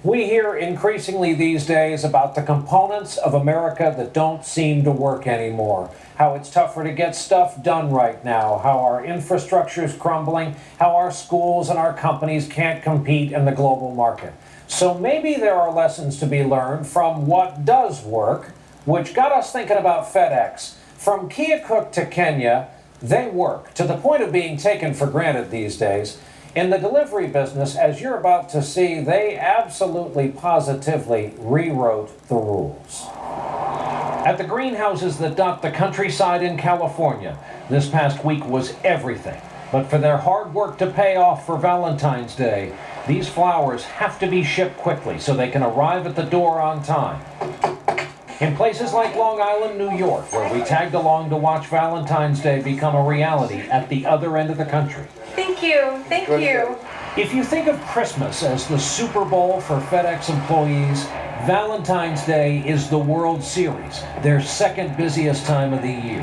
We hear increasingly these days about the components of America that don't seem to work anymore. How it's tougher to get stuff done right now, how our infrastructure is crumbling, how our schools and our companies can't compete in the global market. So maybe there are lessons to be learned from what does work, which got us thinking about Fedex. From Keokuk to Kenya, they work to the point of being taken for granted these days. In the delivery business, as you're about to see, they absolutely positively rewrote the rules. At the greenhouses that dot the countryside in California, this past week was everything. But for their hard work to pay off for Valentine's Day, these flowers have to be shipped quickly so they can arrive at the door on time. In places like Long Island, New York, where we tagged along to watch Valentine's Day become a reality at the other end of the country. Thank you. Thank you. If you think of Christmas as the Super Bowl for FedEx employees, Valentine's Day is the World Series, their second busiest time of the year.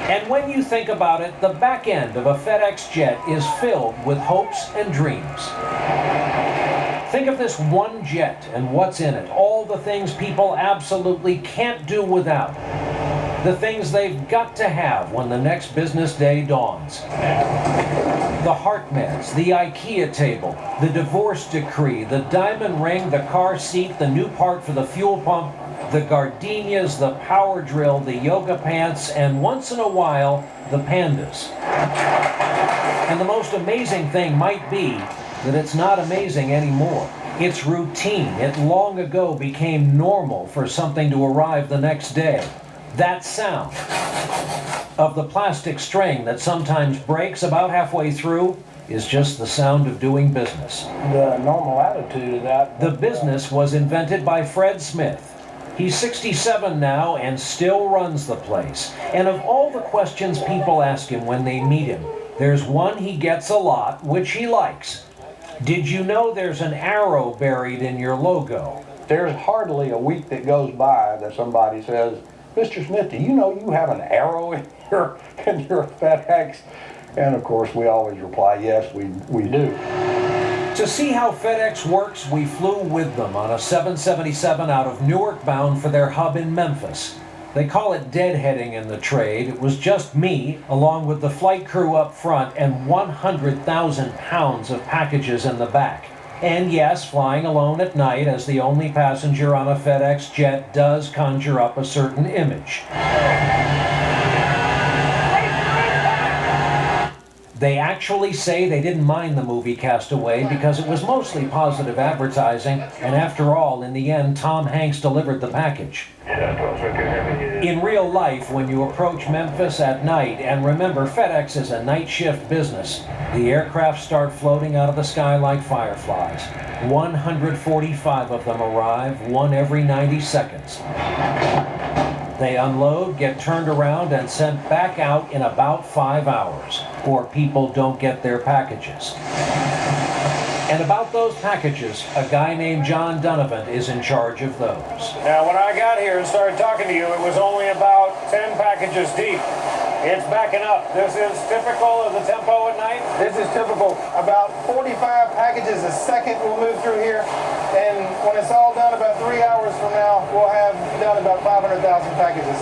And when you think about it, the back end of a FedEx jet is filled with hopes and dreams. Think of this one jet and what's in it, all the things people absolutely can't do without. The things they've got to have when the next business day dawns. The heart meds, the IKEA table, the divorce decree, the diamond ring, the car seat, the new part for the fuel pump, the gardenias, the power drill, the yoga pants, and once in a while, the pandas. And the most amazing thing might be that it's not amazing anymore. It's routine. It long ago became normal for something to arrive the next day. That sound of the plastic string that sometimes breaks about halfway through is just the sound of doing business. The normal attitude of that. The business was invented by Fred Smith. He's 67 now and still runs the place. And of all the questions people ask him when they meet him, there's one he gets a lot, which he likes. Did you know there's an arrow buried in your logo? There's hardly a week that goes by that somebody says, Mr. Smith, do you know you have an arrow in your FedEx? And of course, we always reply, yes, we do. To see how FedEx works, we flew with them on a 777 out of Newark bound for their hub in Memphis. They call it deadheading in the trade. It was just me, along with the flight crew up front, and 100,000 pounds of packages in the back. And yes, flying alone at night as the only passenger on a FedEx jet does conjure up a certain image. They actually say they didn't mind the movie Castaway because it was mostly positive advertising, and after all, in the end, Tom Hanks delivered the package. In real life, when you approach Memphis at night, and remember, FedEx is a night shift business, the aircraft start floating out of the sky like fireflies. 145 of them arrive, one every 90 seconds. They unload, get turned around, and sent back out in about 5 hours, or people don't get their packages. And about those packages, a guy named John Donovan is in charge of those. Now, when I got here and started talking to you, it was only about 10 packages deep. It's backing up. This is typical of the tempo at night? This is typical. About 45 packages a second will move through here. And when it's all done, about 3 hours from now, we'll have done about 500,000 packages.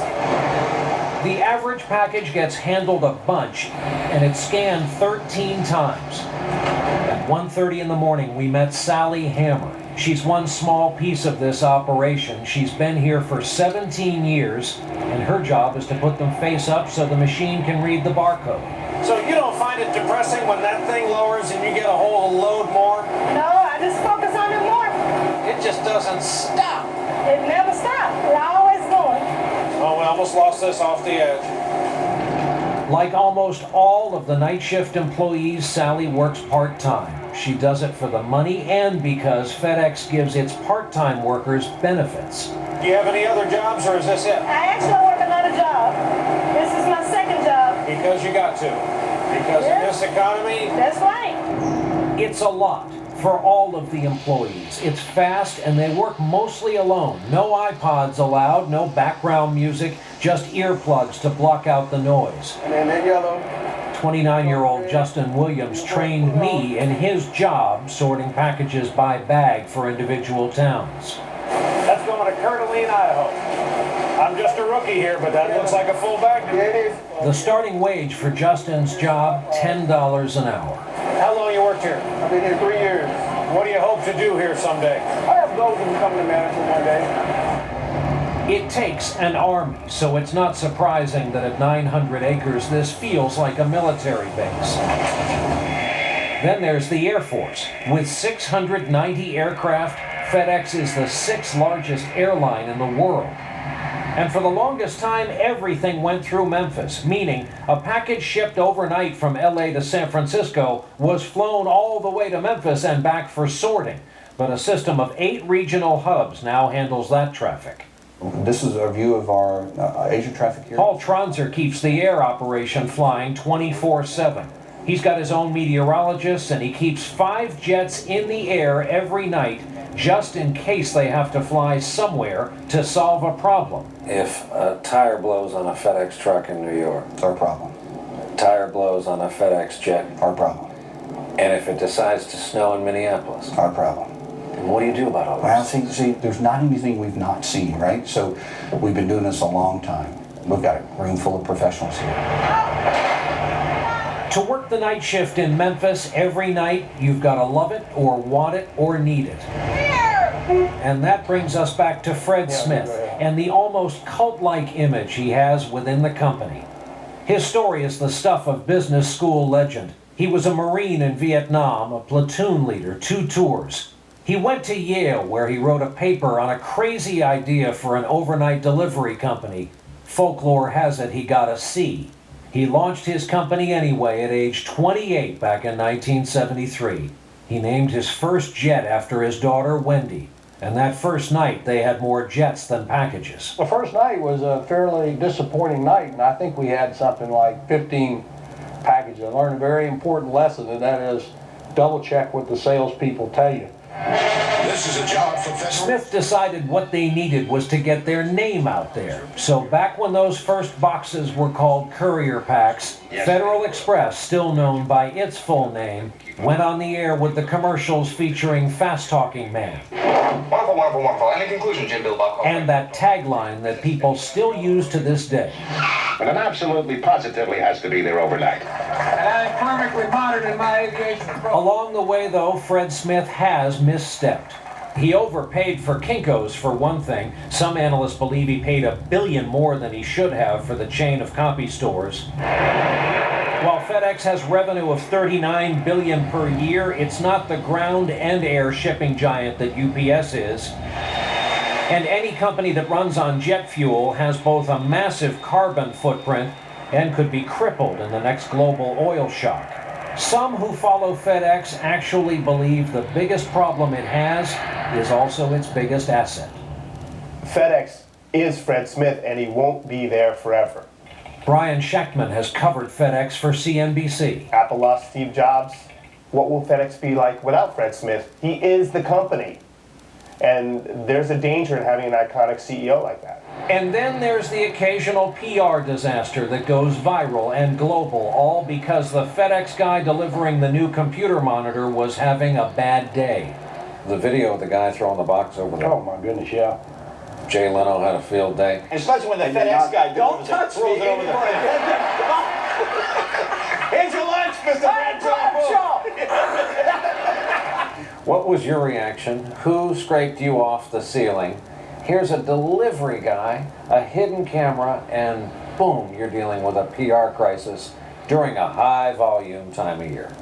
The average package gets handled a bunch, and it's scanned 13 times. At 1:30 in the morning, we met Sally Hammer. She's one small piece of this operation. She's been here for 17 years, and her job is to put them face up so the machine can read the barcode. So you don't find it depressing when that thing lowers and you get a whole load more? No, I just focus on it more. It just doesn't stop. It never stops. We're always going. Oh, we almost lost this off the edge. Like almost all of the night shift employees, Sally works part-time. She does it for the money and because FedEx gives its part-time workers benefits. Do you have any other jobs, or is this it? I actually work another job. This is my second job. Because you got to. Because in this economy... That's right. It's a lot for all of the employees. It's fast and they work mostly alone. No iPods allowed, no background music, just earplugs to block out the noise. And then that yellow. 29-year-old Justin Williams trained me in his job sorting packages by bag for individual towns. That's going to Coeur d'Alene, Idaho. I'm just a rookie here, but that looks like a full bag to me. The starting wage for Justin's job, $10 an hour. How long you worked here? I've been here 3 years. What do you hope to do here someday? I have goals of becoming a manager one day. It takes an army, so it's not surprising that at 900 acres this feels like a military base. Then there's the Air Force. With 690 aircraft, FedEx is the 6th largest airline in the world. And for the longest time, everything went through Memphis, meaning a package shipped overnight from LA to San Francisco was flown all the way to Memphis and back for sorting. But a system of 8 regional hubs now handles that traffic. This is a view of our Asia traffic here. Paul Tronzer keeps the air operation flying 24/7. He's got his own meteorologists, and he keeps 5 jets in the air every night just in case they have to fly somewhere to solve a problem. If a tire blows on a FedEx truck in New York, It's our problem. tire blows on a FedEx jet, Our problem. and if it decides to snow in Minneapolis, Our problem. then what do you do about all Well, this? see, there's not anything we've not seen, right? So we've been doing this a long time. We've got a room full of professionals here. To work the night shift in Memphis every night, you've got to love it or want it or need it. And that brings us back to Fred Smith and the almost cult-like image he has within the company. His story is the stuff of business school legend. He was a Marine in Vietnam, a platoon leader, 2 tours. He went to Yale, where he wrote a paper on a crazy idea for an overnight delivery company. Folklore has it he got a C. He launched his company anyway at age 28 back in 1973. He named his first jet after his daughter, Wendy. And that first night, they had more jets than packages. The first night was a fairly disappointing night, and I think we had something like 15 packages. I learned a very important lesson, and that is double check what the salespeople tell you. This is a job for Federal. Smith decided what they needed was to get their name out there. So back when those first boxes were called courier packs, Federal Express, still known by its full name, went on the air with the commercials featuring Fast Talking Man. Wonderful, wonderful, wonderful. Any conclusion, Jim Bilbao? And that tagline that people still use to this day. And it absolutely, positively has to be there overnight. And I'm perfectly modern in my aviation approach. Along the way, though, Fred Smith has misstepped. He overpaid for Kinko's, for one thing. Some analysts believe he paid $1 billion more than he should have for the chain of copy stores. While FedEx has revenue of $39 billion per year, it's not the ground and air shipping giant that UPS is. And any company that runs on jet fuel has both a massive carbon footprint and could be crippled in the next global oil shock. Some who follow FedEx actually believe the biggest problem it has is also its biggest asset. FedEx is Fred Smith, and he won't be there forever. Brian Schechtman has covered FedEx for CNBC. Apple lost Steve Jobs. What will FedEx be like without Fred Smith? He is the company. And there's a danger in having an iconic CEO like that. And then there's the occasional PR disaster that goes viral and global, all because the FedEx guy delivering the new computer monitor was having a bad day. The video of the guy throwing the box over there. Oh my goodness, yeah. Jay Leno had a field day. Especially when the FedEx guy don't touch me. Here's your lunch, Mr. Bradshaw. What was your reaction? Who scraped you off the ceiling? Here's a delivery guy, a hidden camera, and boom, you're dealing with a PR crisis during a high volume time of year.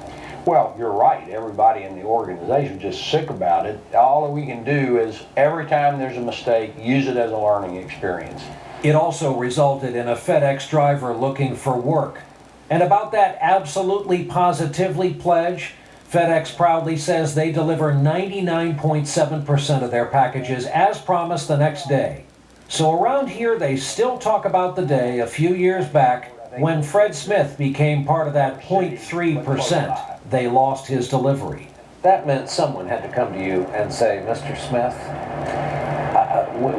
Well, you're right. Everybody in the organization is just sick about it. All that we can do is every time there's a mistake, use it as a learning experience. It also resulted in a FedEx driver looking for work. And about that absolutely positively pledge, FedEx proudly says they deliver 99.7% of their packages as promised the next day. So around here, they still talk about the day a few years back when Fred Smith became part of that 0.3%. They lost his delivery. That meant someone had to come to you and say, Mr. Smith,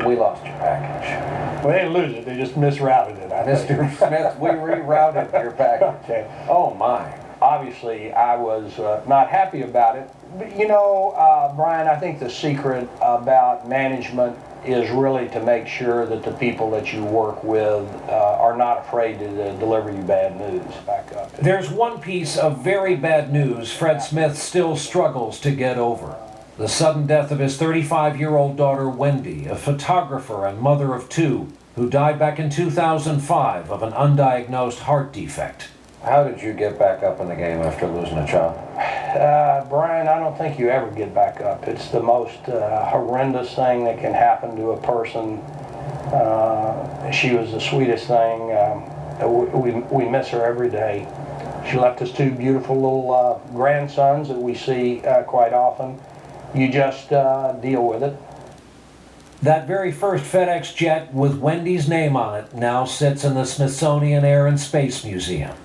we lost your package. Well, they didn't lose it. They just misrouted it. Mr. Smith, we rerouted your package. Okay. Oh my. Obviously, I was not happy about it. But you know, Brian, I think the secret about management is really to make sure that the people that you work with are not afraid to deliver you bad news. Back up. There's one piece of very bad news Fred Smith still struggles to get over. The sudden death of his 35-year-old daughter, Wendy, a photographer and mother of two, who died back in 2005 of an undiagnosed heart defect. How did you get back up in the game after losing a child? Brian, I don't think you ever get back up. It's the most horrendous thing that can happen to a person. She was the sweetest thing. We miss her every day. She left us two beautiful little grandsons that we see quite often. You just deal with it. That very first FedEx jet with Wendy's name on it now sits in the Smithsonian Air and Space Museum.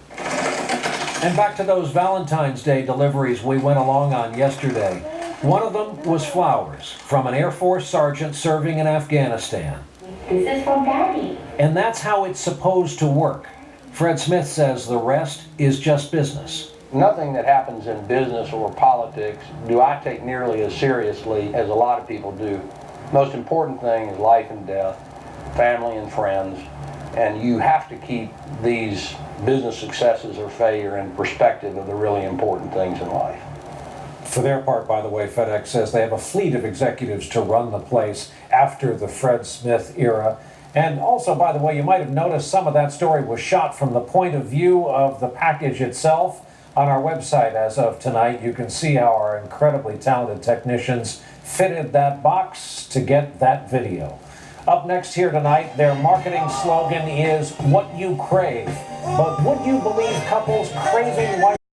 And back to those Valentine's Day deliveries we went along on yesterday. One of them was flowers from an Air Force sergeant serving in Afghanistan. This is from Daddy. And that's how it's supposed to work. Fred Smith says the rest is just business. Nothing that happens in business or politics do I take nearly as seriously as a lot of people do. Most important thing is life and death, family and friends, and you have to keep these business successes or failure in perspective of the really important things in life. For their part, by the way, FedEx says they have a fleet of executives to run the place after the Fred Smith era. And also, by the way, you might have noticed some of that story was shot from the point of view of the package itself. On our website as of tonight, you can see how our incredibly talented technicians fitted that box to get that video. Up next here tonight, their marketing slogan is "What You Crave." But would you believe couples craving white